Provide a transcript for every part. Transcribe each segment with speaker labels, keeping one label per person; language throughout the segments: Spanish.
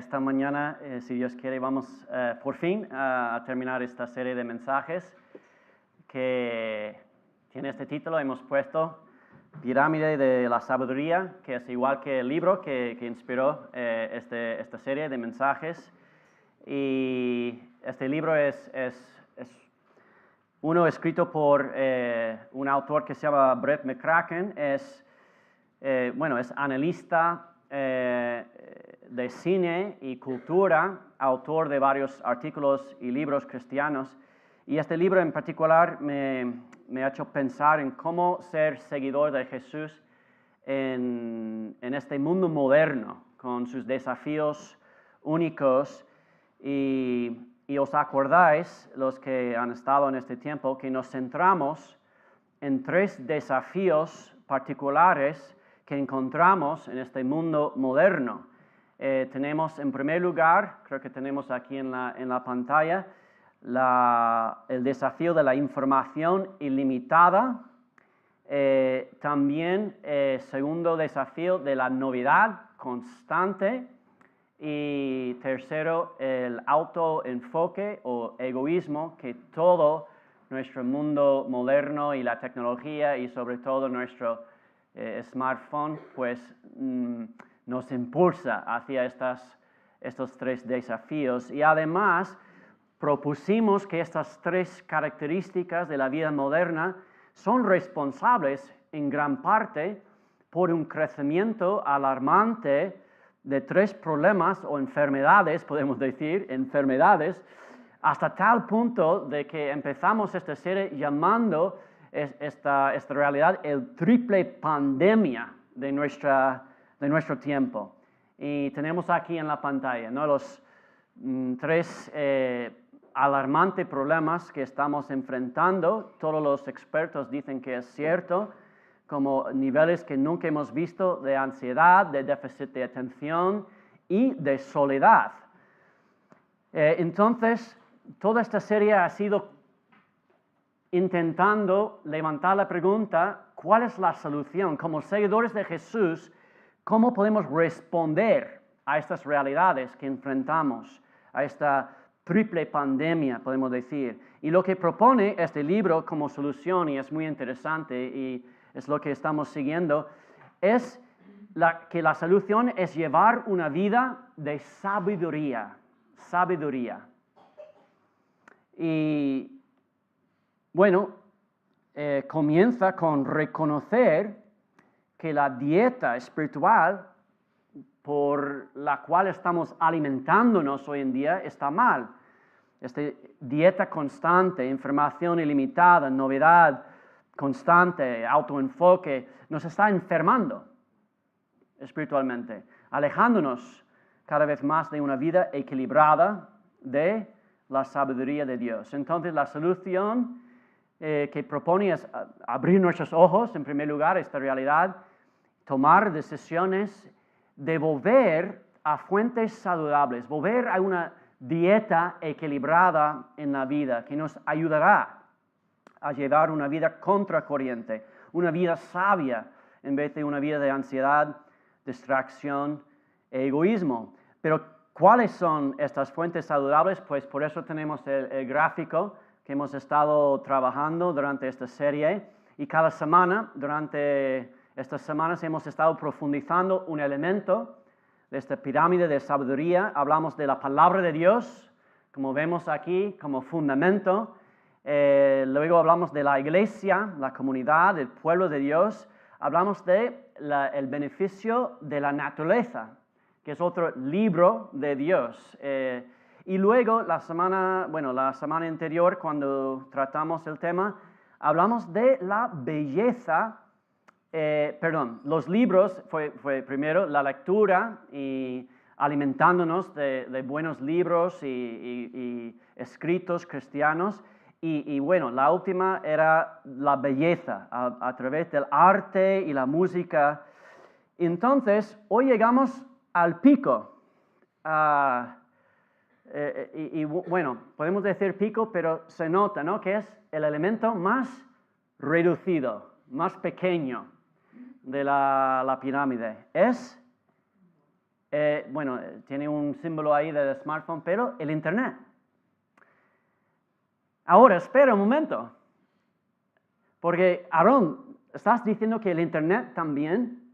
Speaker 1: esta mañana, si Dios quiere, vamos por fin a terminar esta serie de mensajes que tiene este título. Hemos puesto Pirámide de la Sabiduría, que es igual que el libro que inspiró esta serie de mensajes. Y este libro es uno escrito por un autor que se llama Brett McCracken. Es analista de cine y cultura, autor de varios artículos y libros cristianos. Y este libro en particular me ha hecho pensar en cómo ser seguidor de Jesús en este mundo moderno, con sus desafíos únicos. Y os acordáis, los que han estado en este tiempo, que nos centramos en 3 desafíos particulares que encontramos en este mundo moderno. Tenemos en primer lugar, creo que tenemos aquí en la pantalla, el desafío de la información ilimitada. También segundo desafío de la novedad constante. Y tercero, el autoenfoque o egoísmo que todo nuestro mundo moderno y la tecnología y sobre todo nuestro smartphone pues nos impulsa hacia estos 3 desafíos. Y además propusimos que estas 3 características de la vida moderna son responsables en gran parte por un crecimiento alarmante de 3 problemas o enfermedades, podemos decir, enfermedades, hasta tal punto de que empezamos esta serie llamando esta realidad el triple pandemia de nuestro tiempo. Y tenemos aquí en la pantalla, ¿no?, los 3 alarmantes problemas que estamos enfrentando. Todos los expertos dicen que es cierto, como niveles que nunca hemos visto de ansiedad, de déficit de atención y de soledad. Entonces, toda esta serie ha sido intentando levantar la pregunta, ¿cuál es la solución? Como seguidores de Jesús, ¿cómo podemos responder a estas realidades que enfrentamos, a esta triple pandemia, podemos decir? Y lo que propone este libro como solución, y es muy interesante, y es lo que estamos siguiendo, es que la solución es llevar una vida de sabiduría. Sabiduría. Y bueno, comienza con reconocer que la dieta espiritual por la cual estamos alimentándonos hoy en día está mal. Esta dieta constante, información ilimitada, novedad constante, autoenfoque, nos está enfermando espiritualmente, alejándonos cada vez más de una vida equilibrada de la sabiduría de Dios. Entonces, la solución que propone es abrir nuestros ojos, en primer lugar, a esta realidad, tomar decisiones de volver a fuentes saludables, volver a una dieta equilibrada en la vida que nos ayudará a llevar una vida contracorriente, una vida sabia en vez de una vida de ansiedad, distracción e egoísmo. Pero ¿cuáles son estas fuentes saludables? Pues por eso tenemos el gráfico que hemos estado trabajando durante esta serie, y cada semana, durante estas semanas, hemos estado profundizando un elemento de esta pirámide de sabiduría. Hablamos de la palabra de Dios, como vemos aquí, como fundamento. Luego hablamos de la iglesia, la comunidad, el pueblo de Dios. Hablamos del beneficio de la naturaleza, que es otro libro de Dios. Y luego la semana anterior, cuando tratamos el tema, hablamos de la belleza. Los libros fue primero la lectura y alimentándonos de buenos libros y escritos cristianos. Y bueno, la última era la belleza a través del arte y la música. Entonces, hoy llegamos al pico. Bueno, podemos decir pico, pero se nota, ¿no?, que es el elemento más reducido, más pequeño de la pirámide. Es Tiene un símbolo ahí del smartphone, pero el Internet. Ahora, espera un momento. Porque, Aarón, ¿estás diciendo que el Internet también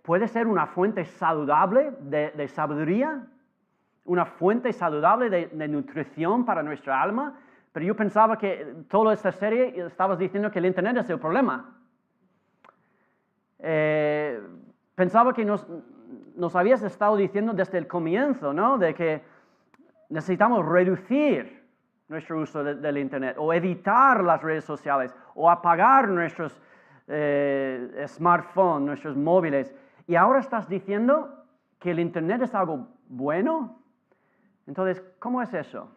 Speaker 1: puede ser una fuente saludable de sabiduría? ¿Una fuente saludable de nutrición para nuestra alma? Pero yo pensaba que toda esta serie estabas diciendo que el Internet es el problema. Pensaba que nos habías estado diciendo desde el comienzo, ¿no? De que necesitamos reducir nuestro uso del Internet, o evitar las redes sociales, o apagar nuestros smartphones, nuestros móviles. Y ahora estás diciendo que el Internet es algo bueno. Entonces, ¿cómo es eso?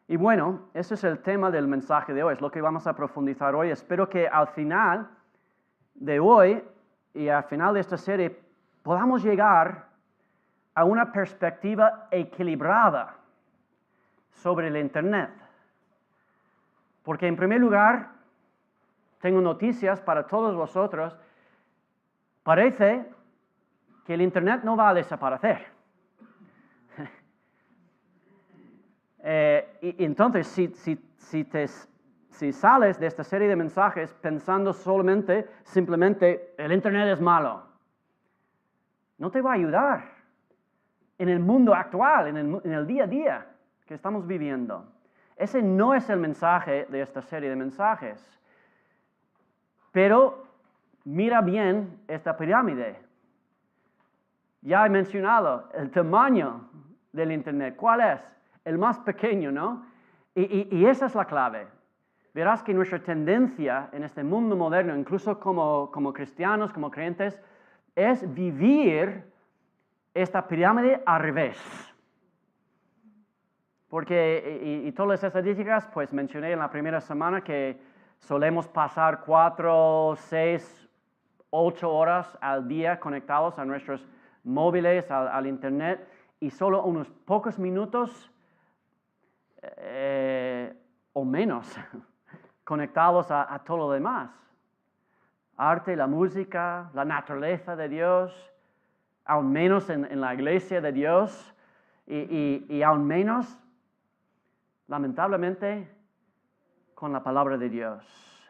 Speaker 1: Y bueno, ese es el tema del mensaje de hoy, es lo que vamos a profundizar hoy. Espero que al final de hoy y al final de esta serie podamos llegar a una perspectiva equilibrada sobre el Internet. Porque en primer lugar, tengo noticias para todos vosotros. Parece que el Internet no va a desaparecer. Y entonces, si sales de esta serie de mensajes pensando simplemente, el Internet es malo, no te va a ayudar en el mundo actual, en el día a día que estamos viviendo. Ese no es el mensaje de esta serie de mensajes. Pero mira bien esta pirámide. Ya he mencionado el tamaño del Internet. ¿Cuál es? El más pequeño, ¿no? Y esa es la clave. Verás que nuestra tendencia en este mundo moderno, incluso como cristianos, como creyentes, es vivir esta pirámide al revés. Porque, y todas las estadísticas, pues mencioné en la primera semana que solemos pasar 4, 6, 8 horas al día conectados a nuestros móviles, al Internet, y solo unos pocos minutos o menos conectados a todo lo demás. Arte, la música, la naturaleza de Dios, aún menos en la iglesia de Dios, y aún menos, lamentablemente, con la palabra de Dios.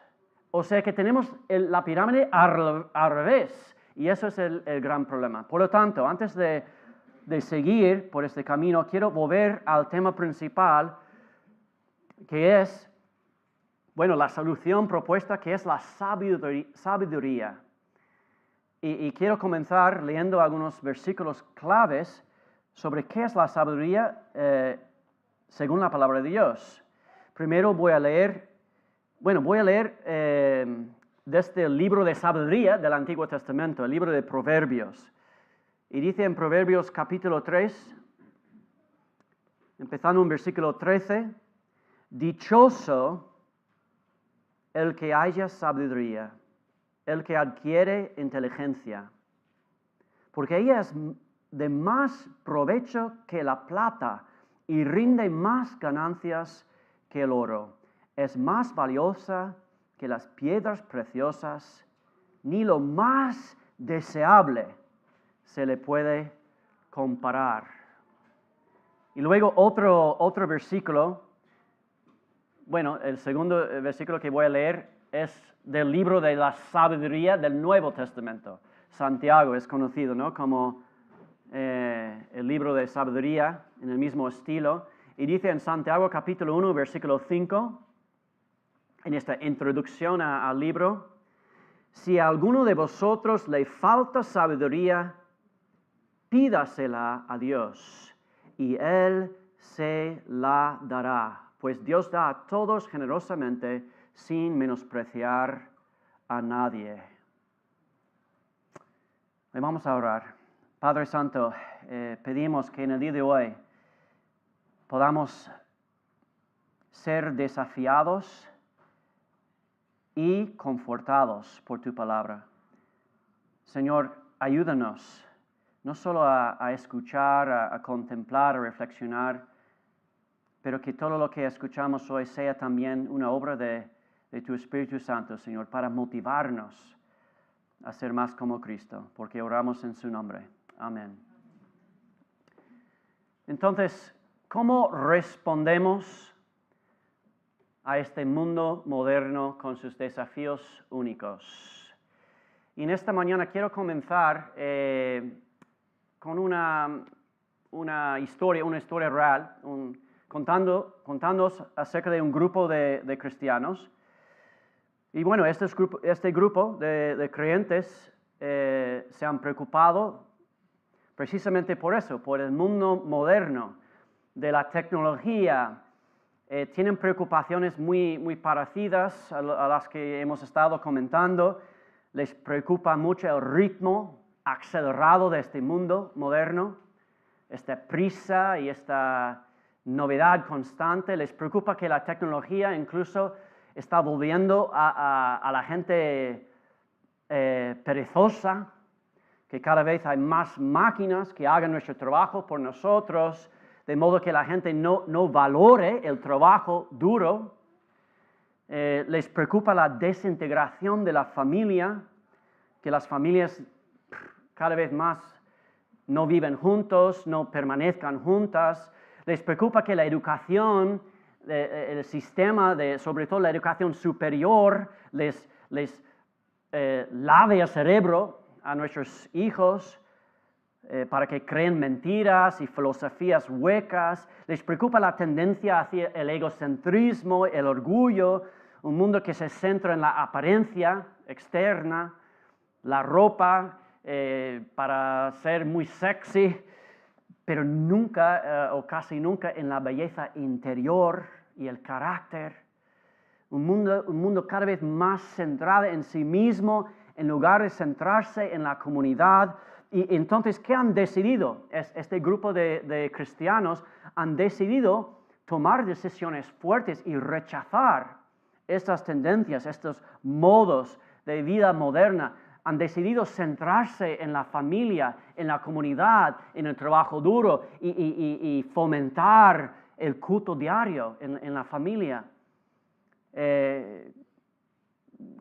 Speaker 1: O sea que tenemos la pirámide al revés, y eso es el gran problema. Por lo tanto, antes de seguir por este camino, quiero volver al tema principal, que es, la solución propuesta, que es la sabiduría. Y quiero comenzar leyendo algunos versículos claves sobre qué es la sabiduría según la palabra de Dios. Primero voy a leer desde el libro de sabiduría del Antiguo Testamento, el libro de Proverbios. Y dice en Proverbios capítulo 3, empezando en versículo 13, dichoso el que haya sabiduría, el que adquiere inteligencia, porque ella es de más provecho que la plata y rinde más ganancias que el oro. Es más valiosa que las piedras preciosas, ni lo más deseable se le puede comparar. Y luego otro versículo, el segundo versículo que voy a leer es del libro de la sabiduría del Nuevo Testamento. Santiago es conocido, ¿no?, como el libro de sabiduría en el mismo estilo. Y dice en Santiago capítulo 1, versículo 5, en esta introducción al libro, si a alguno de vosotros le falta sabiduría, pídasela a Dios, y Él se la dará, pues Dios da a todos generosamente, sin menospreciar a nadie. Le vamos a orar. Padre Santo, pedimos que en el día de hoy podamos ser desafiados y confortados por tu palabra. Señor, ayúdanos no solo a escuchar, a contemplar, a reflexionar, pero que todo lo que escuchamos hoy sea también una obra de tu Espíritu Santo, Señor, para motivarnos a ser más como Cristo, porque oramos en su nombre. Amén. Entonces, ¿cómo respondemos a este mundo moderno con sus desafíos únicos? Y en esta mañana quiero comenzar con una historia real, contándoos acerca de un grupo de cristianos. Y bueno, este grupo de creyentes se han preocupado precisamente por eso, por el mundo moderno, de la tecnología. Tienen preocupaciones muy parecidas a las que hemos estado comentando. Les preocupa mucho el ritmo acelerado de este mundo moderno, esta prisa y esta novedad constante. Les preocupa que la tecnología incluso está volviendo a la gente perezosa, que cada vez hay más máquinas que hagan nuestro trabajo por nosotros, de modo que la gente no valore el trabajo duro. Les preocupa la desintegración de la familia, que las familias cada vez más no viven juntos, no permanezcan juntas. Les preocupa que la educación, el sistema, sobre todo la educación superior, les lave el cerebro a nuestros hijos para que creen mentiras y filosofías huecas. Les preocupa la tendencia hacia el egocentrismo, el orgullo, un mundo que se centra en la apariencia externa, la ropa para ser muy sexy, pero nunca o casi nunca en la belleza interior y el carácter. Un mundo cada vez más centrado en sí mismo, en lugar de centrarse en la comunidad. Y entonces, ¿qué han decidido? Este grupo de cristianos han decidido tomar decisiones fuertes y rechazar estas tendencias, estos modos de vida moderna. Han decidido centrarse en la familia, en la comunidad, en el trabajo duro y fomentar el culto diario en la familia.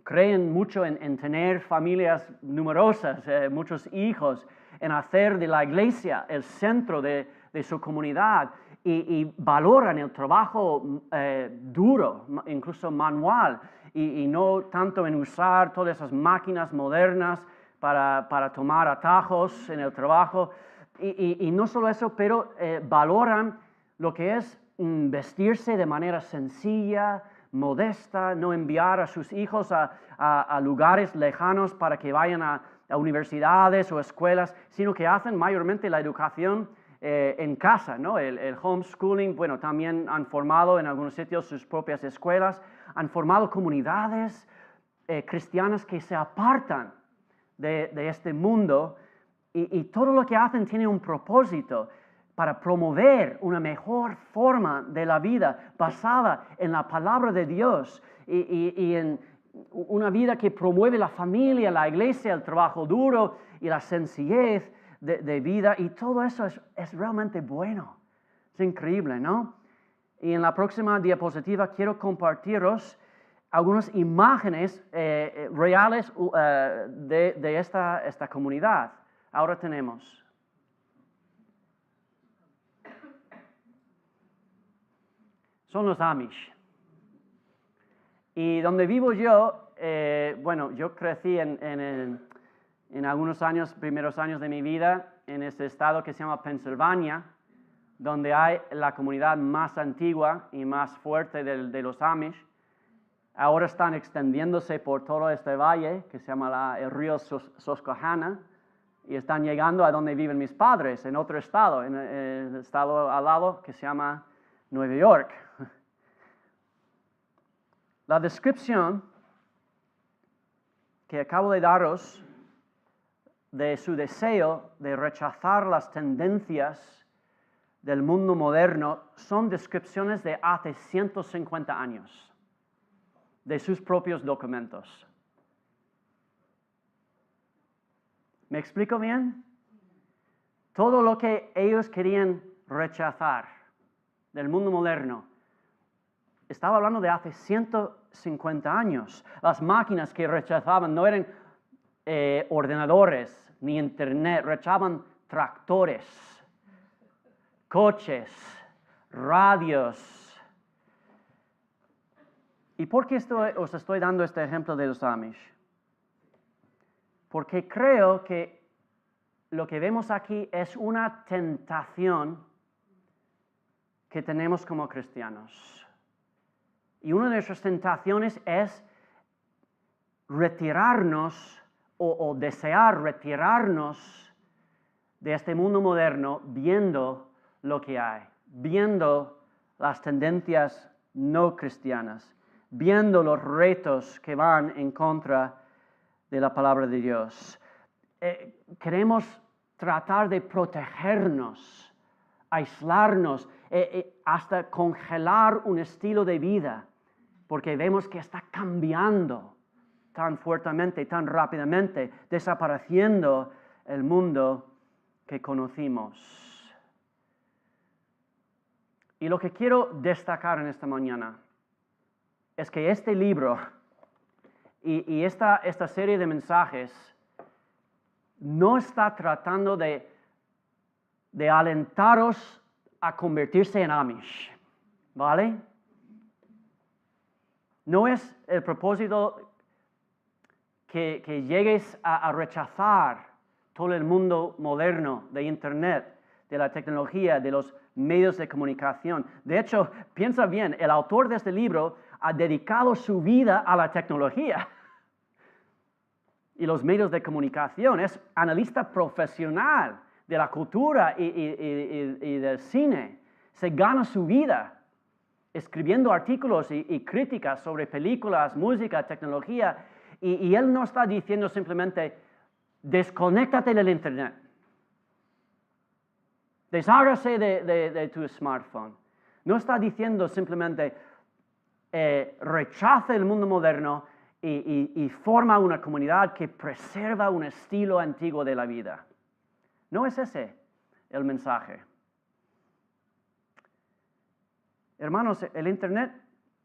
Speaker 1: Creen mucho en tener familias numerosas, muchos hijos, en hacer de la iglesia el centro de su comunidad y valoran el trabajo duro, incluso manual, y no tanto en usar todas esas máquinas modernas para tomar atajos en el trabajo. Y no solo eso, pero valoran lo que es vestirse de manera sencilla, modesta, no enviar a sus hijos a lugares lejanos para que vayan a universidades o escuelas, sino que hacen mayormente la educación en casa, ¿no? El homeschooling. Bueno, también han formado en algunos sitios sus propias escuelas, han formado comunidades cristianas que se apartan de este mundo y todo lo que hacen tiene un propósito para promover una mejor forma de la vida basada en la palabra de Dios y en una vida que promueve la familia, la iglesia, el trabajo duro y la sencillez de vida. Y todo eso es realmente bueno. Es increíble, ¿no? Y en la próxima diapositiva quiero compartiros algunas imágenes reales de esta comunidad. Ahora tenemos. Son los Amish. Y donde vivo yo, bueno, yo crecí en algunos años, primeros años de mi vida, en este estado que se llama Pensilvania, donde hay la comunidad más antigua y más fuerte de los Amish. Ahora están extendiéndose por todo este valle que se llama el río Susquehanna y están llegando a donde viven mis padres, en otro estado, en el estado al lado que se llama Nueva York. La descripción que acabo de daros de su deseo de rechazar las tendencias del mundo moderno son descripciones de hace 150 años, de sus propios documentos. ¿Me explico bien? Todo lo que ellos querían rechazar del mundo moderno, estaba hablando de hace 150 años. Las máquinas que rechazaban no eran ordenadores ni internet, rechazaban tractores, coches, radios. ¿Y por qué os estoy dando este ejemplo de los Amish? Porque creo que lo que vemos aquí es una tentación que tenemos como cristianos. Y una de nuestras tentaciones es retirarnos o desear retirarnos de este mundo moderno viendo lo que hay, viendo las tendencias no cristianas, viendo los retos que van en contra de la palabra de Dios. Queremos tratar de protegernos, aislarnos, hasta congelar un estilo de vida, porque vemos que está cambiando tan fuertemente, tan rápidamente, desapareciendo el mundo que conocimos. Y lo que quiero destacar en esta mañana es que este libro y esta serie de mensajes no está tratando de alentaros a convertirse en Amish, ¿vale? No es el propósito que llegues a rechazar todo el mundo moderno de Internet, de la tecnología, de los medios de comunicación. De hecho, piensa bien, el autor de este libro ha dedicado su vida a la tecnología y los medios de comunicación. Es analista profesional de la cultura y del cine. Se gana su vida escribiendo artículos y críticas sobre películas, música, tecnología. Y él no está diciendo simplemente, desconéctate del Internet. Deshágase de tu smartphone. No está diciendo simplemente, rechaza el mundo moderno y forma una comunidad que preserva un estilo antiguo de la vida. No es ese el mensaje. Hermanos, el Internet,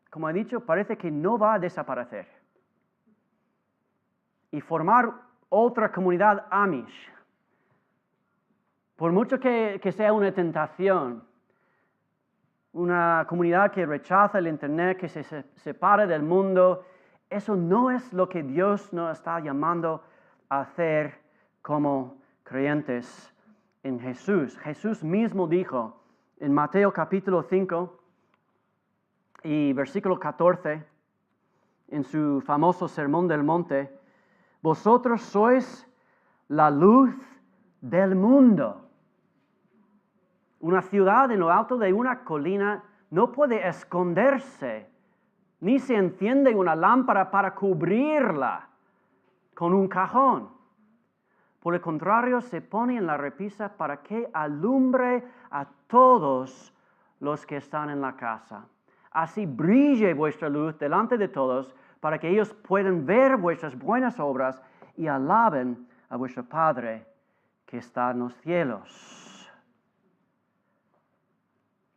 Speaker 1: como he dicho, parece que no va a desaparecer. Y formar otra comunidad Amish, por mucho que sea una tentación, una comunidad que rechaza el Internet, que se separa del mundo, eso no es lo que Dios nos está llamando a hacer como creyentes en Jesús. Jesús mismo dijo en Mateo capítulo 5 y versículo 14, en su famoso Sermón del Monte, vosotros sois la luz del mundo. Una ciudad en lo alto de una colina no puede esconderse, ni se enciende una lámpara para cubrirla con un cajón. Por el contrario, se pone en la repisa para que alumbre a todos los que están en la casa. Así brille vuestra luz delante de todos, para que ellos puedan ver vuestras buenas obras y alaben a vuestro Padre que está en los cielos.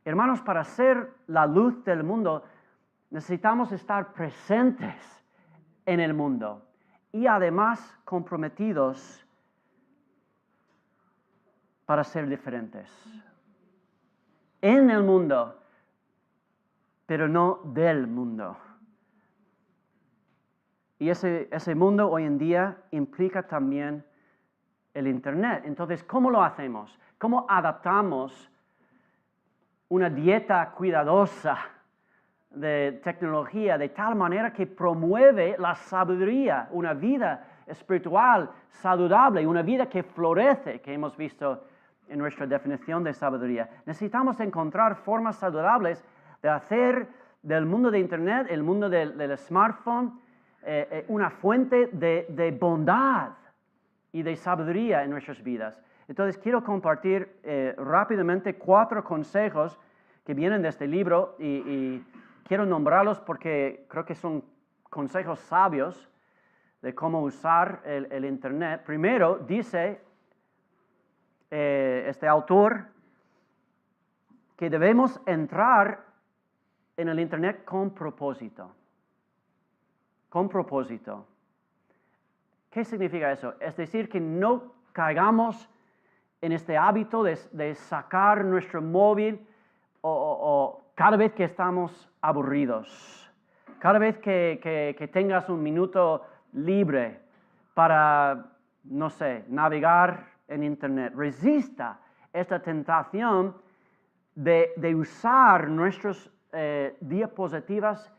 Speaker 1: Hermanos, para ser la luz del mundo, necesitamos estar presentes en el mundo y además comprometidos para ser diferentes. En el mundo, pero no del mundo. Y ese mundo hoy en día implica también el Internet. Entonces, ¿cómo lo hacemos? ¿Cómo adaptamos una dieta cuidadosa de tecnología de tal manera que promueve la sabiduría, una vida espiritual saludable, una vida que florece, que hemos visto en nuestra definición de sabiduría? Necesitamos encontrar formas saludables de hacer del mundo de Internet, el mundo del smartphone, una fuente de bondad y de sabiduría en nuestras vidas. Entonces, quiero compartir rápidamente 4 consejos que vienen de este libro y quiero nombrarlos porque creo que son consejos sabios de cómo usar el Internet. Primero, dice este autor que debemos entrar en el Internet con propósito. Con propósito. ¿Qué significa eso? Es decir, que no caigamos en este hábito de sacar nuestro móvil o cada vez que estamos aburridos. Cada vez que tengas un minuto libre para, no sé, navegar en Internet. Resista esta tentación de usar nuestros diapositivas,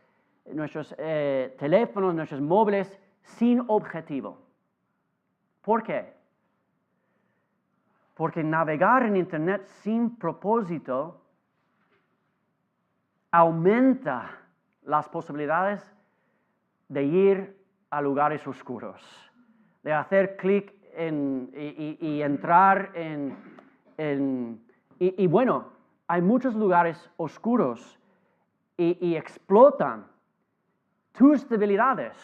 Speaker 1: nuestros teléfonos, nuestros móviles sin objetivo. ¿Por qué? Porque navegar en Internet sin propósito aumenta las posibilidades de ir a lugares oscuros, de hacer clic y entrar y bueno, hay muchos lugares oscuros y explotan tus debilidades.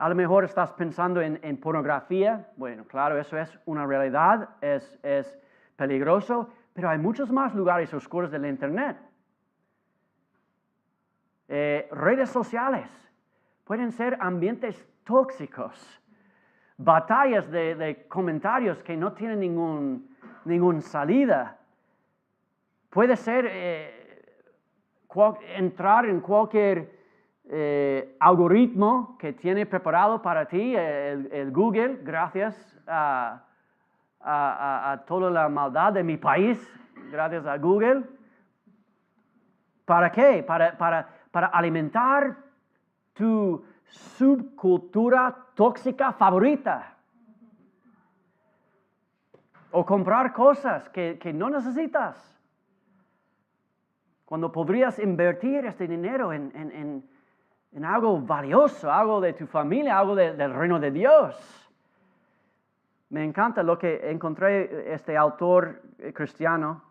Speaker 1: A lo mejor estás pensando en pornografía. Bueno, claro, eso es una realidad, es peligroso, pero hay muchos más lugares oscuros del Internet. Redes sociales pueden ser ambientes tóxicos, batallas de comentarios que no tienen ninguna salida. Puede ser entrar en cualquier algoritmo que tiene preparado para ti el Google, gracias a toda la maldad de mi país, gracias a Google. ¿Para qué? Para alimentar tu subcultura tóxica favorita. O comprar cosas que no necesitas. Cuando podrías invertir este dinero en algo valioso, algo de tu familia, algo del reino de Dios. Me encanta lo que encontré, este autor cristiano,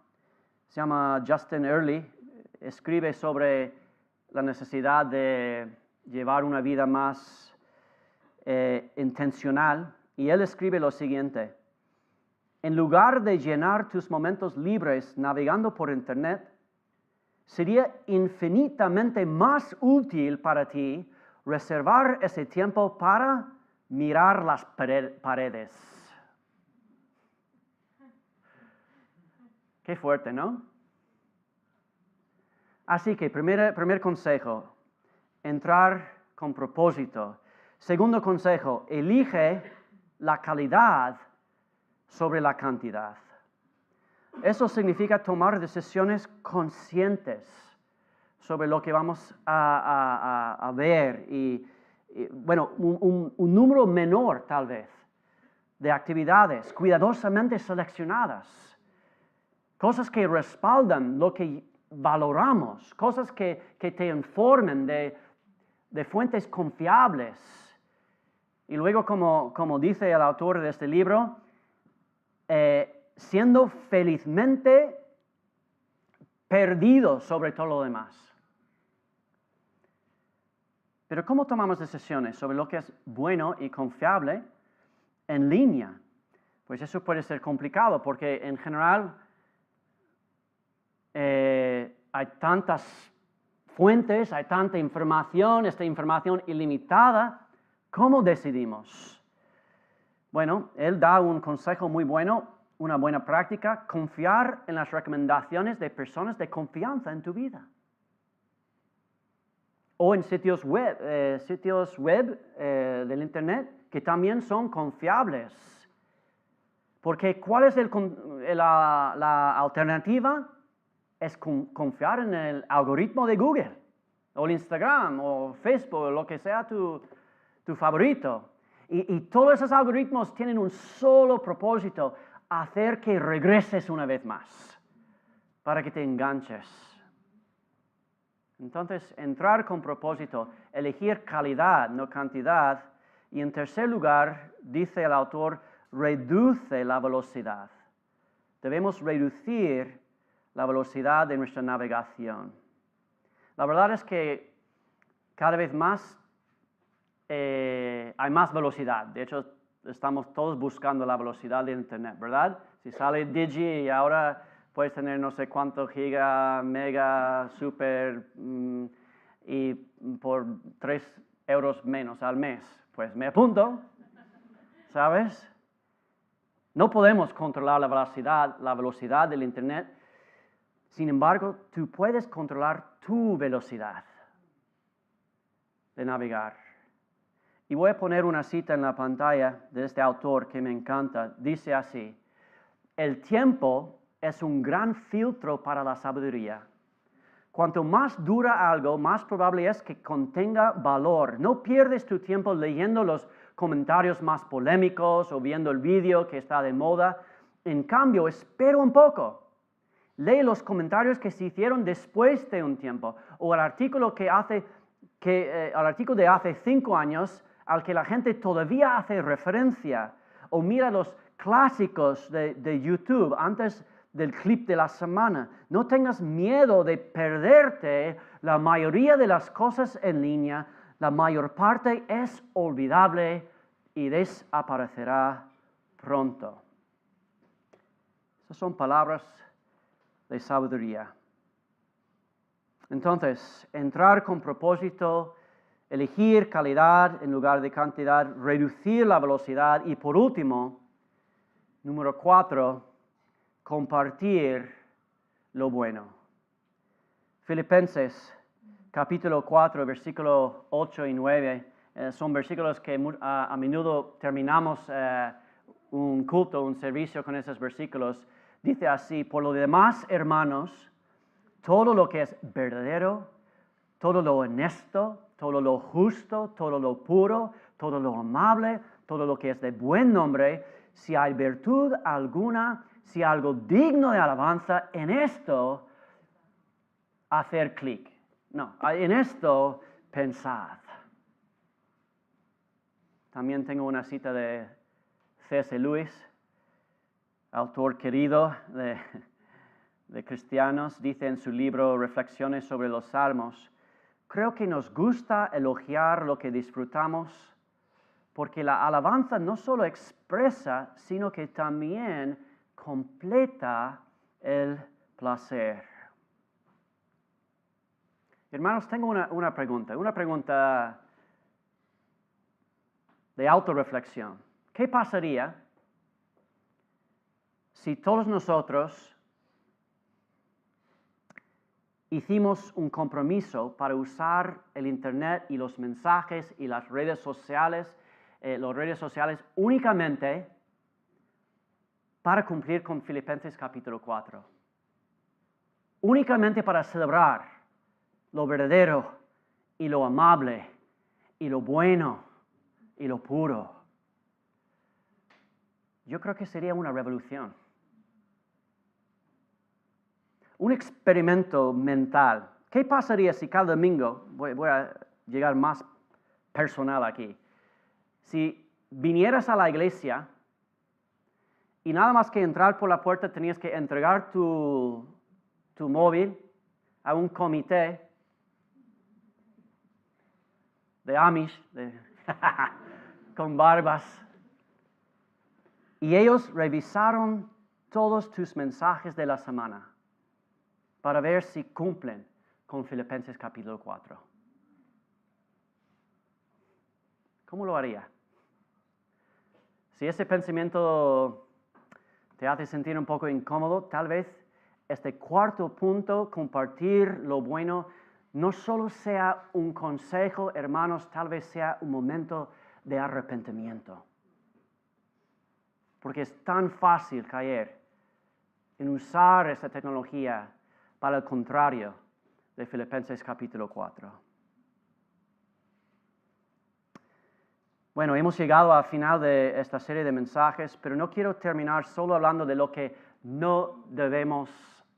Speaker 1: se llama Justin Earley, escribe sobre la necesidad de llevar una vida más intencional, y él escribe lo siguiente: en lugar de llenar tus momentos libres navegando por Internet, sería infinitamente más útil para ti reservar ese tiempo para mirar las paredes. Qué fuerte, ¿no? Así que, primer consejo, entrar con propósito. Segundo consejo, elige la calidad sobre la cantidad. Eso significa tomar decisiones conscientes sobre lo que vamos a ver y bueno, un número menor tal vez de actividades cuidadosamente seleccionadas, cosas que respaldan lo que valoramos, cosas que te informen de fuentes confiables. Y luego, como dice el autor de este libro, siendo felizmente perdido sobre todo lo demás. Pero ¿cómo tomamos decisiones sobre lo que es bueno y confiable en línea? Pues eso puede ser complicado porque en general hay tantas fuentes, hay tanta información, esta información ilimitada. ¿Cómo decidimos? Bueno, él da un consejo muy bueno. Una buena práctica: confiar en las recomendaciones de personas de confianza en tu vida. O en sitios web del Internet que también son confiables. Porque ¿cuál es la alternativa? Es confiar en el algoritmo de Google, o el Instagram, o Facebook, o lo que sea tu favorito. Y todos esos algoritmos tienen un solo propósito: hacer que regreses una vez más, para que te enganches. Entonces, entrar con propósito, elegir calidad, no cantidad. Y en tercer lugar, dice el autor, reduce la velocidad. Debemos reducir la velocidad de nuestra navegación. La verdad es que cada vez más hay más velocidad. De hecho, estamos todos buscando la velocidad de Internet, ¿verdad? Si sale Digi y ahora puedes tener no sé cuánto giga, mega, super, y por 3 euros menos al mes, pues me apunto. ¿sabes? No podemos controlar la velocidad del Internet. Sin embargo, tú puedes controlar tu velocidad de navegar. Y voy a poner una cita en la pantalla de este autor que me encanta. Dice así: el tiempo es un gran filtro para la sabiduría. Cuanto más dura algo, más probable es que contenga valor. No pierdes tu tiempo leyendo los comentarios más polémicos o viendo el vídeo que está de moda. En cambio, espera un poco. Lee los comentarios que se hicieron después de un tiempo, o el artículo el artículo de hace 5 años al que la gente todavía hace referencia, o mira los clásicos de YouTube antes del clip de la semana. No tengas miedo de perderte la mayoría de las cosas en línea. La mayor parte es olvidable y desaparecerá pronto. Esas son palabras de sabiduría. Entonces, entrar con propósito, elegir calidad en lugar de cantidad, reducir la velocidad y por último, número 4, compartir lo bueno. Filipenses capítulo 4, versículos 8 y 9, son versículos que a menudo terminamos un culto, un servicio con esos versículos. Dice así: por lo demás, hermanos, todo lo que es verdadero, todo lo honesto, todo lo justo, todo lo puro, todo lo amable, todo lo que es de buen nombre, si hay virtud alguna, si hay algo digno de alabanza, en esto hacer clic. No, en esto pensad. También tengo una cita de C.S. Lewis, autor querido de cristianos. Dice en su libro Reflexiones sobre los Salmos: creo que nos gusta elogiar lo que disfrutamos, porque la alabanza no solo expresa, sino que también completa el placer. Hermanos, tengo una pregunta de autorreflexión. ¿Qué pasaría si todos nosotros hicimos un compromiso para usar el Internet y los mensajes y las redes sociales únicamente para cumplir con Filipenses capítulo 4? Únicamente para celebrar lo verdadero y lo amable y lo bueno y lo puro. Yo creo que sería una revolución. Un experimento mental. ¿Qué pasaría si cada domingo, voy a llegar más personal aquí, si vinieras a la iglesia y nada más que entrar por la puerta tenías que entregar tu móvil a un comité de Amish, con barbas, y ellos revisaron todos tus mensajes de la semana para ver si cumplen con Filipenses capítulo 4. ¿Cómo lo haría? Si ese pensamiento te hace sentir un poco incómodo, tal vez este cuarto punto, compartir lo bueno, no solo sea un consejo, hermanos, tal vez sea un momento de arrepentimiento. Porque es tan fácil caer en usar esta tecnología para el contrario de Filipenses capítulo 4. Bueno, hemos llegado al final de esta serie de mensajes, pero no quiero terminar solo hablando de lo que no debemos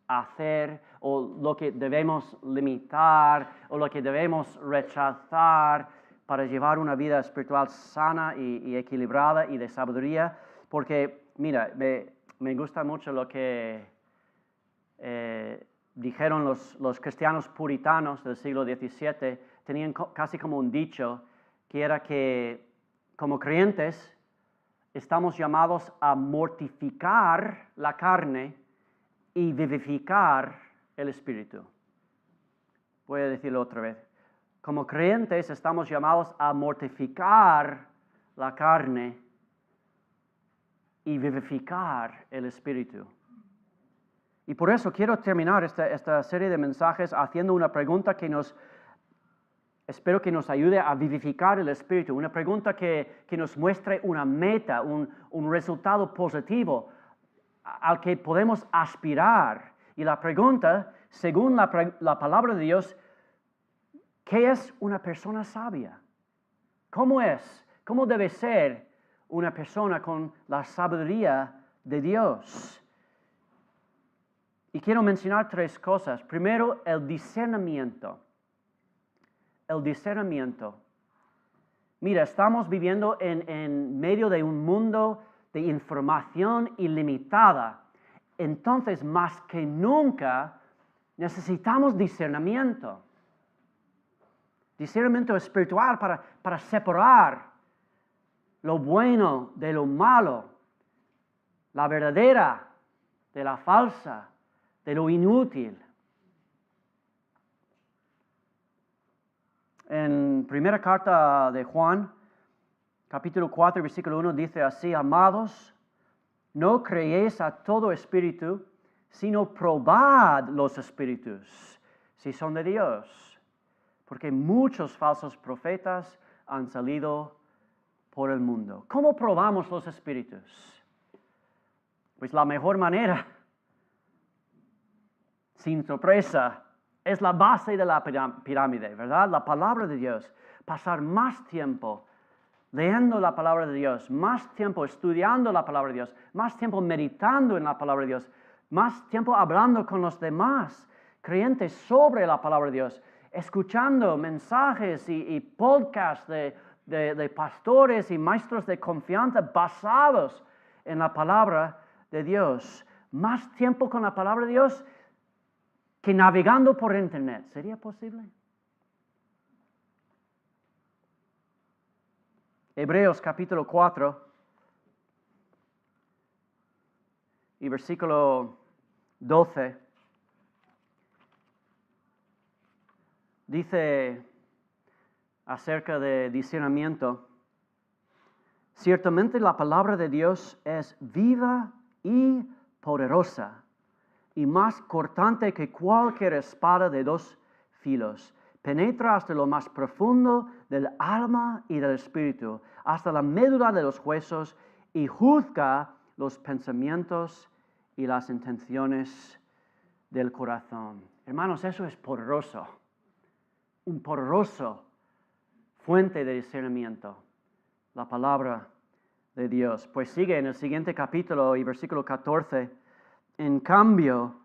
Speaker 1: hacer, o lo que debemos limitar, o lo que debemos rechazar para llevar una vida espiritual sana y equilibrada y de sabiduría. Porque, mira, me gusta mucho lo que dijeron los cristianos puritanos del siglo XVII. Tenían casi como un dicho, que era que como creyentes estamos llamados a mortificar la carne y vivificar el espíritu. Voy a decirlo otra vez. Como creyentes estamos llamados a mortificar la carne y vivificar el Espíritu. Y por eso quiero terminar esta serie de mensajes haciendo una pregunta que espero que nos ayude a vivificar el Espíritu, una pregunta que nos muestre una meta, un resultado positivo al que podemos aspirar. Y la pregunta, según la palabra de Dios, ¿qué es una persona sabia? ¿Cómo es? ¿Cómo debe ser una persona con la sabiduría de Dios? Y quiero mencionar 3 cosas. Primero, el discernimiento. El discernimiento. Mira, estamos viviendo en medio de un mundo de información ilimitada. Entonces, más que nunca, necesitamos discernimiento. Discernimiento espiritual para separar lo bueno de lo malo, la verdadera de la falsa, de lo inútil. En primera carta de Juan, capítulo 4, versículo 1, dice así: amados, no creéis a todo espíritu, sino probad los espíritus, si son de Dios, porque muchos falsos profetas han salido por el mundo. ¿Cómo probamos los espíritus? Pues la mejor manera, sin sorpresa, es la base de la pirámide, ¿verdad? La palabra de Dios. Pasar más tiempo leyendo la palabra de Dios, más tiempo estudiando la palabra de Dios, más tiempo meditando en la palabra de Dios, más tiempo hablando con los demás creyentes sobre la palabra de Dios, escuchando mensajes y podcasts de pastores y maestros de confianza basados en la palabra de Dios. Más tiempo con la palabra de Dios que navegando por internet. ¿Sería posible? Hebreos capítulo 4 y versículo 12 dice acerca de discernimiento: ciertamente la palabra de Dios es viva y poderosa, y más cortante que cualquier espada de 2 filos. Penetra hasta lo más profundo del alma y del espíritu, hasta la médula de los huesos, y juzga los pensamientos y las intenciones del corazón. Hermanos, eso es poderoso. Un poderoso fuente de discernimiento. La palabra de Dios. Pues sigue en el siguiente capítulo y versículo 14. En cambio,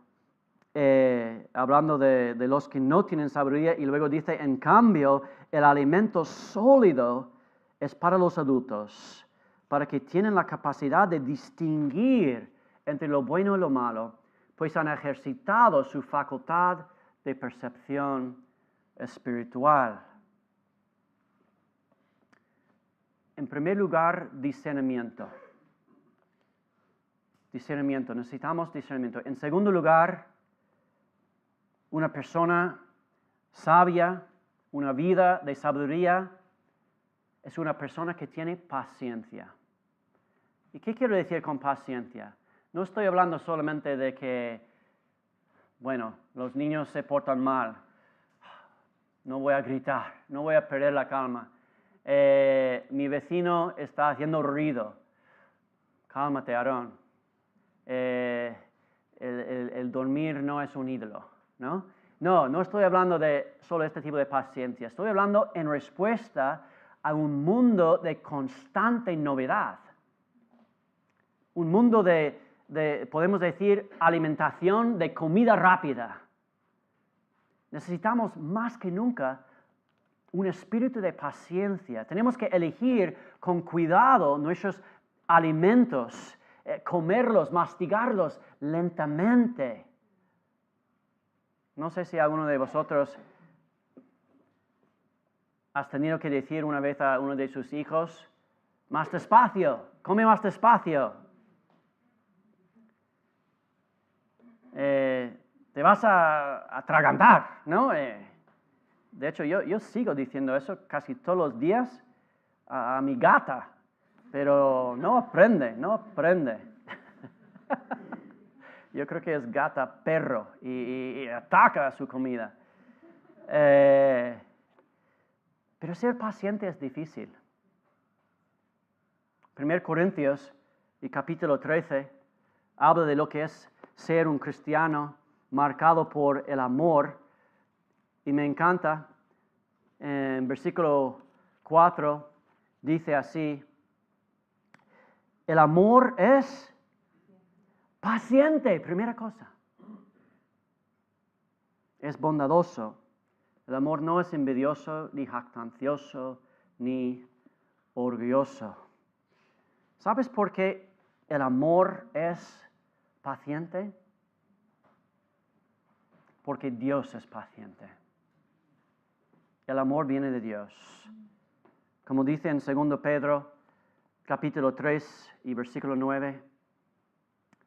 Speaker 1: hablando de los que no tienen sabiduría, y luego dice: en cambio, el alimento sólido es para los adultos, para que tienen la capacidad de distinguir entre lo bueno y lo malo, pues han ejercitado su facultad de percepción espiritual. En primer lugar, discernimiento. Discernimiento, necesitamos discernimiento. En segundo lugar, una persona sabia, una vida de sabiduría, es una persona que tiene paciencia. ¿Y qué quiero decir con paciencia? No estoy hablando solamente de que, bueno, los niños se portan mal, no voy a gritar, no voy a perder la calma. Mi vecino está haciendo ruido, cálmate, Aarón. El dormir no es un ídolo, ¿no? No estoy hablando de solo este tipo de paciencia. Estoy hablando en respuesta a un mundo de constante novedad. Un mundo de, podemos decir, alimentación de comida rápida. Necesitamos más que nunca un espíritu de paciencia. Tenemos que elegir con cuidado nuestros alimentos, comerlos, mastigarlos lentamente. No sé si alguno de vosotros has tenido que decir una vez a uno de sus hijos: más despacio, come más despacio. Te vas a atragantar, ¿no? De hecho, yo sigo diciendo eso casi todos los días a mi gata. pero no aprende. Yo creo que es gata perro y ataca a su comida. Pero ser paciente es difícil. 1 Corintios y capítulo 13 habla de lo que es ser un cristiano marcado por el amor. Y me encanta, en versículo 4 dice así, el amor es paciente, primera cosa. Es bondadoso. El amor no es envidioso, ni jactancioso, ni orgulloso. ¿Sabes por qué el amor es paciente? Porque Dios es paciente. El amor viene de Dios. Como dice en 2 Pedro, capítulo 3 y versículo 9,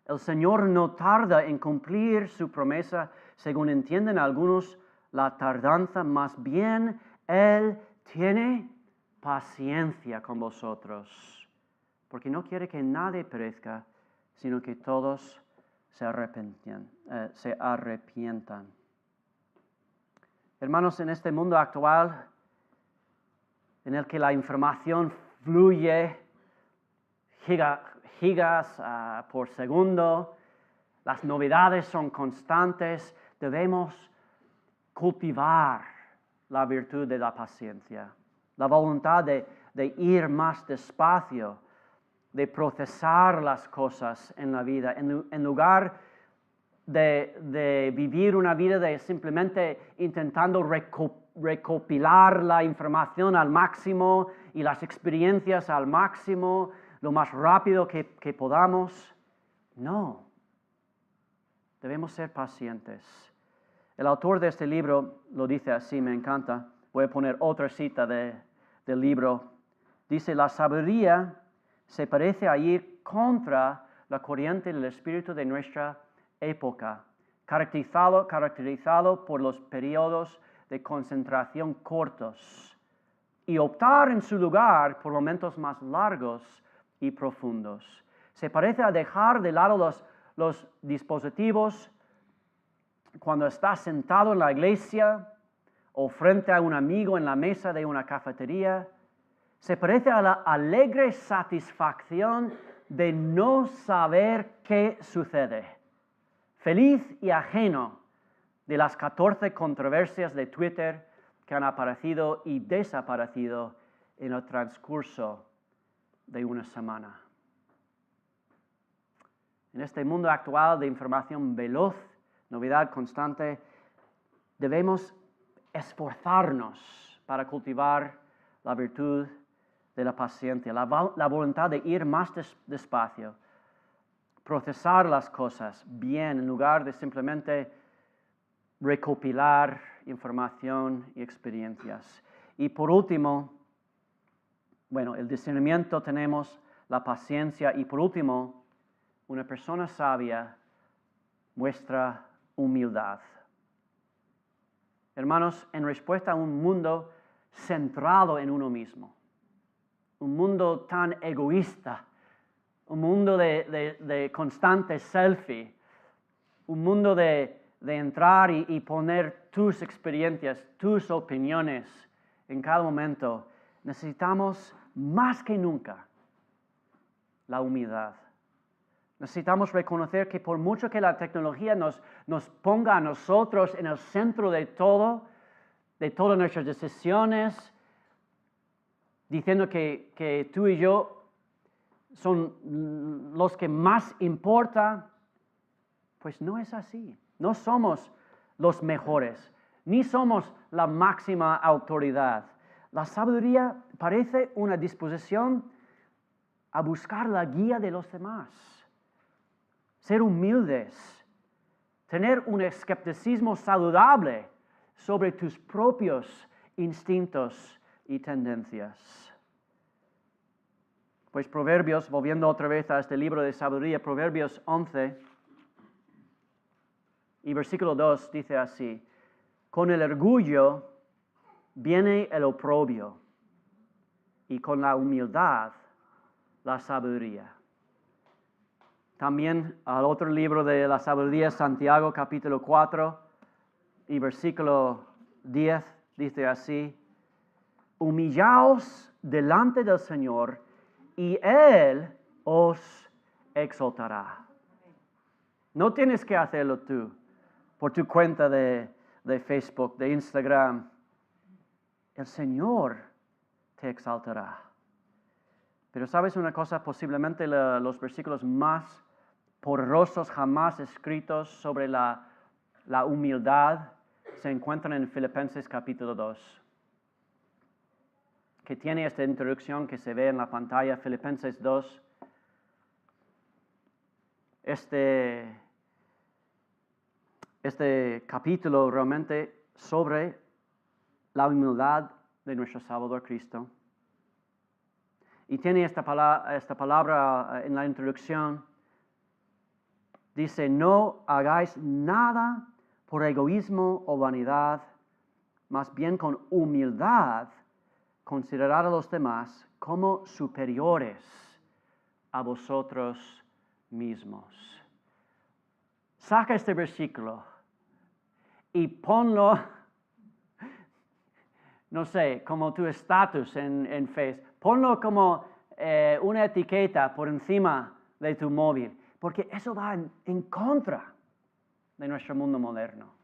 Speaker 1: el Señor no tarda en cumplir su promesa, según entienden algunos la tardanza, más bien Él tiene paciencia con vosotros, porque no quiere que nadie perezca, sino que todos se arrepientan. Hermanos, en este mundo actual, en el que la información fluye gigas por segundo, las novedades son constantes, debemos cultivar la virtud de la paciencia, la voluntad de ir más despacio, de procesar las cosas en la vida, en lugar de vivir una vida de simplemente intentando recopilar la información al máximo y las experiencias al máximo, lo más rápido que podamos. No, debemos ser pacientes. El autor de este libro lo dice así, me encanta. Voy a poner otra cita del libro. Dice, la sabiduría se parece a ir contra la corriente del espíritu de nuestra época, caracterizado por los periodos de concentración cortos, y optar en su lugar por momentos más largos y profundos. Se parece a dejar de lado los dispositivos cuando estás sentado en la iglesia o frente a un amigo en la mesa de una cafetería. Se parece a la alegre satisfacción de no saber qué sucede, feliz y ajeno de las 14 controversias de Twitter que han aparecido y desaparecido en el transcurso de una semana. En este mundo actual de información veloz, novedad constante, debemos esforzarnos para cultivar la virtud de la paciencia, la voluntad de ir más despacio, procesar las cosas bien en lugar de simplemente recopilar información y experiencias. Y por último, el discernimiento tenemos, la paciencia y por último, una persona sabia muestra humildad. Hermanos, en respuesta a un mundo centrado en uno mismo, un mundo tan egoísta, un mundo de constante selfie, un mundo de entrar y poner tus experiencias, tus opiniones en cada momento, necesitamos más que nunca la humildad. Necesitamos reconocer que por mucho que la tecnología nos ponga a nosotros en el centro de todas nuestras decisiones, diciendo que tú y yo son los que más importa, pues no es así. No somos los mejores, ni somos la máxima autoridad. La sabiduría parece una disposición a buscar la guía de los demás, ser humildes, tener un escepticismo saludable sobre tus propios instintos y tendencias. Pues Proverbios, volviendo otra vez a este libro de sabiduría, Proverbios 11 y versículo 2 dice así, con el orgullo viene el oprobio y con la humildad la sabiduría. También al otro libro de la sabiduría, Santiago capítulo 4 y versículo 10, dice así: humillaos delante del Señor y Él os exaltará. No tienes que hacerlo tú, por tu cuenta de Facebook, de Instagram. El Señor te exaltará. Pero ¿sabes una cosa? Posiblemente los versículos más poderosos jamás escritos sobre la humildad se encuentran en Filipenses capítulo 2, que tiene esta introducción que se ve en la pantalla, Filipenses 2. Este capítulo realmente sobre la humildad de nuestro Salvador Cristo. Y tiene esta palabra en la introducción. Dice: no hagáis nada por egoísmo o vanidad, más bien con humildad considerad a los demás como superiores a vosotros mismos. Saca este versículo y ponlo, no sé, como tu estatus en Facebook. Ponlo como una etiqueta por encima de tu móvil, porque eso va en contra de nuestro mundo moderno.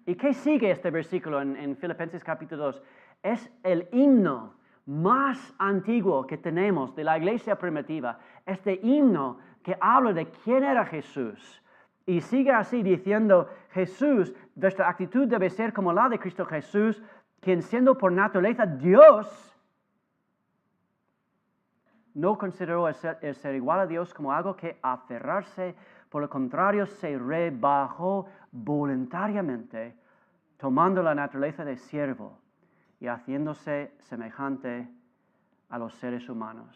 Speaker 1: ¿Y qué sigue este versículo en Filipenses capítulo 2? Es el himno más antiguo que tenemos de la iglesia primitiva. Este himno que habla de quién era Jesús. Y sigue así diciendo: Jesús, vuestra actitud debe ser como la de Cristo Jesús, quien siendo por naturaleza Dios, no consideró el ser igual a Dios como algo que aferrarse. Por lo contrario, se rebajó voluntariamente, tomando la naturaleza de siervo y haciéndose semejante a los seres humanos.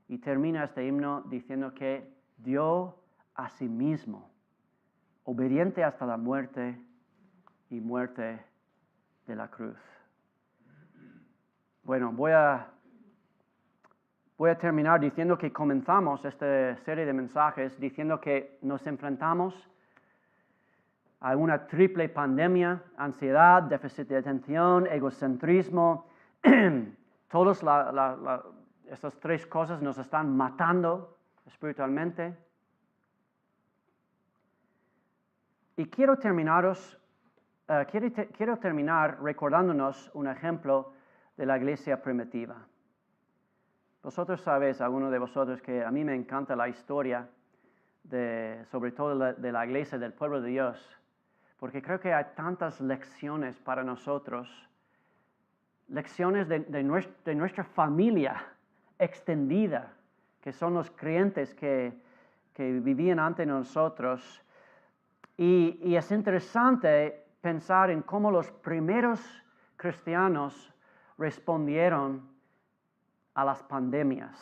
Speaker 1: Y termina este himno diciendo que dio a sí mismo, obediente hasta la muerte y muerte de la cruz. Bueno, voy a terminar diciendo que comenzamos esta serie de mensajes diciendo que nos enfrentamos a una triple pandemia: ansiedad, déficit de atención, egocentrismo. Todas estas tres cosas nos están matando espiritualmente. Y quiero terminar recordándonos un ejemplo de la iglesia primitiva. Vosotros sabéis, algunos de vosotros, que a mí me encanta la historia, sobre todo de la iglesia del pueblo de Dios, porque creo que hay tantas lecciones para nosotros, lecciones de nuestra familia extendida, que son los creyentes que vivían ante nosotros. Y es interesante pensar en cómo los primeros cristianos respondieron a las pandemias.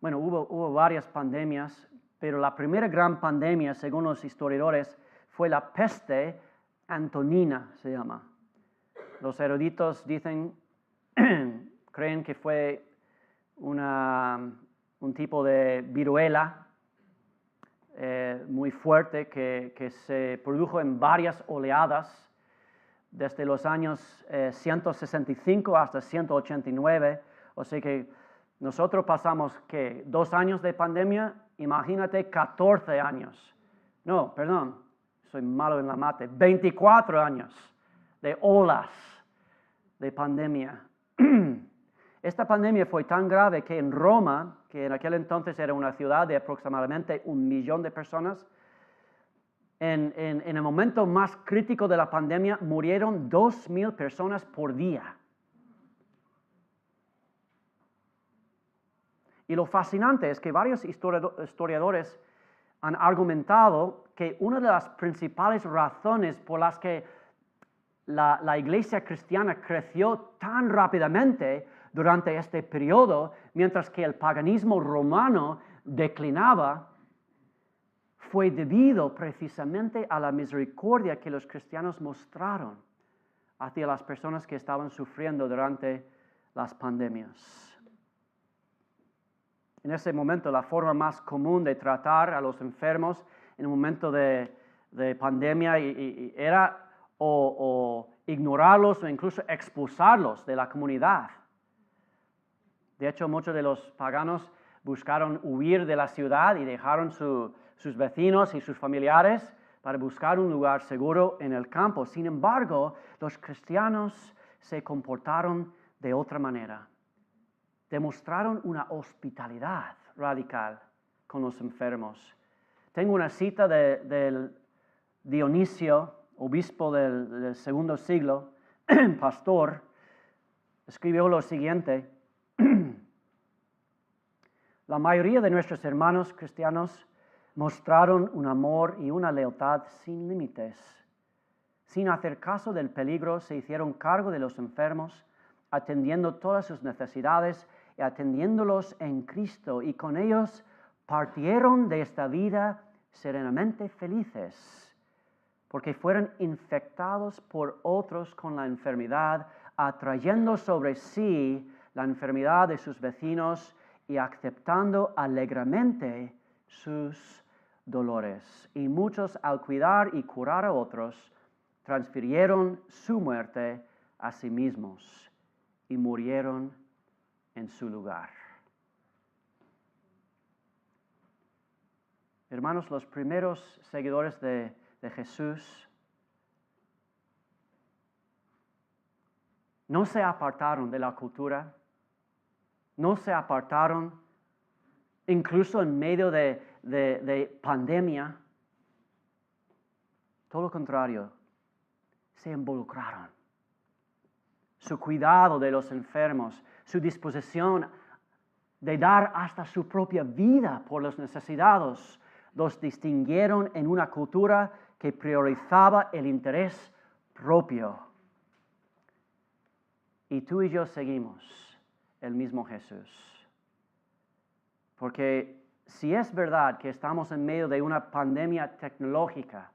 Speaker 1: Bueno, hubo varias pandemias, pero la primera gran pandemia, según los historiadores, fue la peste antonina, se llama. Los eruditos creen que fue un tipo de viruela muy fuerte que se produjo en varias oleadas desde los años 165 hasta 189. O sea que nosotros pasamos, ¿qué? 2 años de pandemia, imagínate 14 años. No, perdón, soy malo en la mate. 24 años de olas de pandemia. Esta pandemia fue tan grave que en Roma, que en aquel entonces era una ciudad de aproximadamente 1 millón de personas, en el momento más crítico de la pandemia murieron 2,000 personas por día. Y lo fascinante es que varios historiadores han argumentado que una de las principales razones por las que la iglesia cristiana creció tan rápidamente durante este periodo, mientras que el paganismo romano declinaba, fue debido precisamente a la misericordia que los cristianos mostraron hacia las personas que estaban sufriendo durante las pandemias. En ese momento, la forma más común de tratar a los enfermos en un momento de pandemia era o ignorarlos o incluso expulsarlos de la comunidad. De hecho, muchos de los paganos buscaron huir de la ciudad y dejaron sus vecinos y sus familiares para buscar un lugar seguro en el campo. Sin embargo, los cristianos se comportaron de otra manera. Demostraron una hospitalidad radical con los enfermos. Tengo una cita del Dionisio, obispo del segundo siglo, pastor, escribió lo siguiente: la mayoría de nuestros hermanos cristianos mostraron un amor y una lealtad sin límites. Sin hacer caso del peligro, se hicieron cargo de los enfermos, atendiendo todas sus necesidades y atendiéndolos en Cristo, y con ellos partieron de esta vida serenamente felices, porque fueron infectados por otros con la enfermedad, atrayendo sobre sí la enfermedad de sus vecinos y aceptando alegremente sus dolores. Y muchos, al cuidar y curar a otros, transfirieron su muerte a sí mismos y murieron en su lugar. Hermanos, los primeros seguidores de Jesús no se apartaron de la cultura, no se apartaron incluso en medio de pandemia. Todo lo contrario, se involucraron. Su cuidado de los enfermos, su disposición de dar hasta su propia vida por los necesitados, los distinguieron en una cultura que priorizaba el interés propio. Y tú y yo seguimos el mismo Jesús. Porque si es verdad que estamos en medio de una pandemia tecnológica,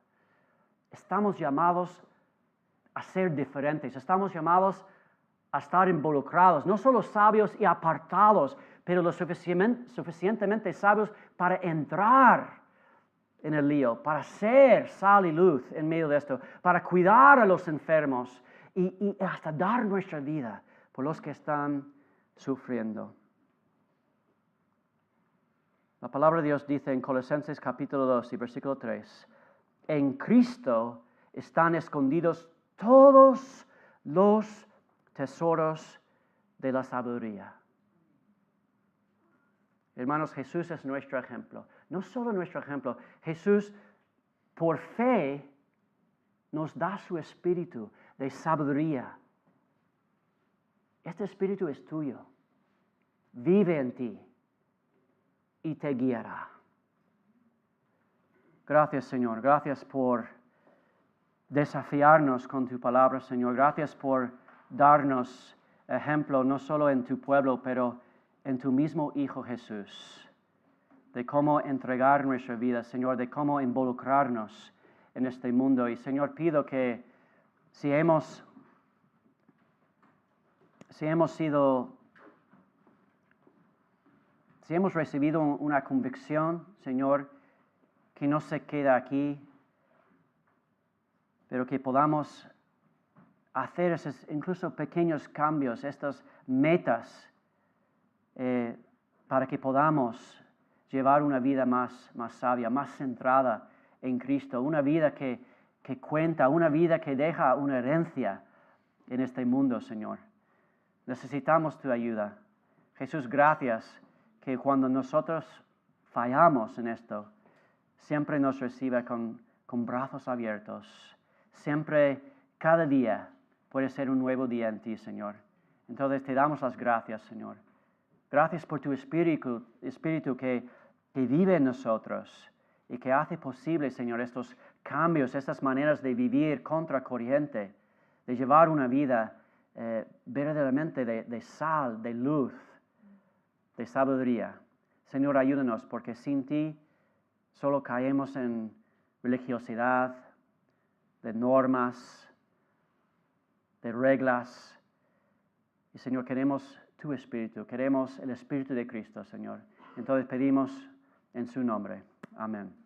Speaker 1: estamos llamados a ser diferentes, estamos llamados a estar involucrados, no solo sabios y apartados, pero lo suficientemente sabios para entrar en el lío, para ser sal y luz en medio de esto, para cuidar a los enfermos y hasta dar nuestra vida por los que están sufriendo. La palabra de Dios dice en Colosenses capítulo 2 y versículo 3, en Cristo están escondidos todos los tesoros de la sabiduría. Hermanos, Jesús es nuestro ejemplo. No solo nuestro ejemplo, Jesús por fe nos da su espíritu de sabiduría. Este espíritu es tuyo, vive en ti y te guiará. Gracias, Señor, gracias por desafiarnos con tu palabra, Señor. Gracias por darnos ejemplo, no solo en tu pueblo, pero en tu mismo Hijo Jesús, de cómo entregar nuestra vida, Señor, de cómo involucrarnos en este mundo. Y, Señor, pido que si hemos recibido una convicción, Señor, que no se queda aquí, pero que podamos hacer esos incluso pequeños cambios, estas metas, para que podamos llevar una vida más sabia, más centrada en Cristo, una vida que cuenta, una vida que deja una herencia en este mundo, Señor. Necesitamos tu ayuda. Jesús, gracias que cuando nosotros fallamos en esto, siempre nos recibe con brazos abiertos. Siempre, cada día, puede ser un nuevo día en ti, Señor. Entonces te damos las gracias, Señor. Gracias por tu espíritu que vive en nosotros y que hace posible, Señor, estos cambios, estas maneras de vivir contracorriente, de llevar una vida verdaderamente de sal, de luz, de sabiduría. Señor, ayúdanos, porque sin ti solo caemos en religiosidad, de normas, de reglas. Y, Señor, queremos tu espíritu, queremos el espíritu de Cristo, Señor. Entonces pedimos en su nombre. Amén.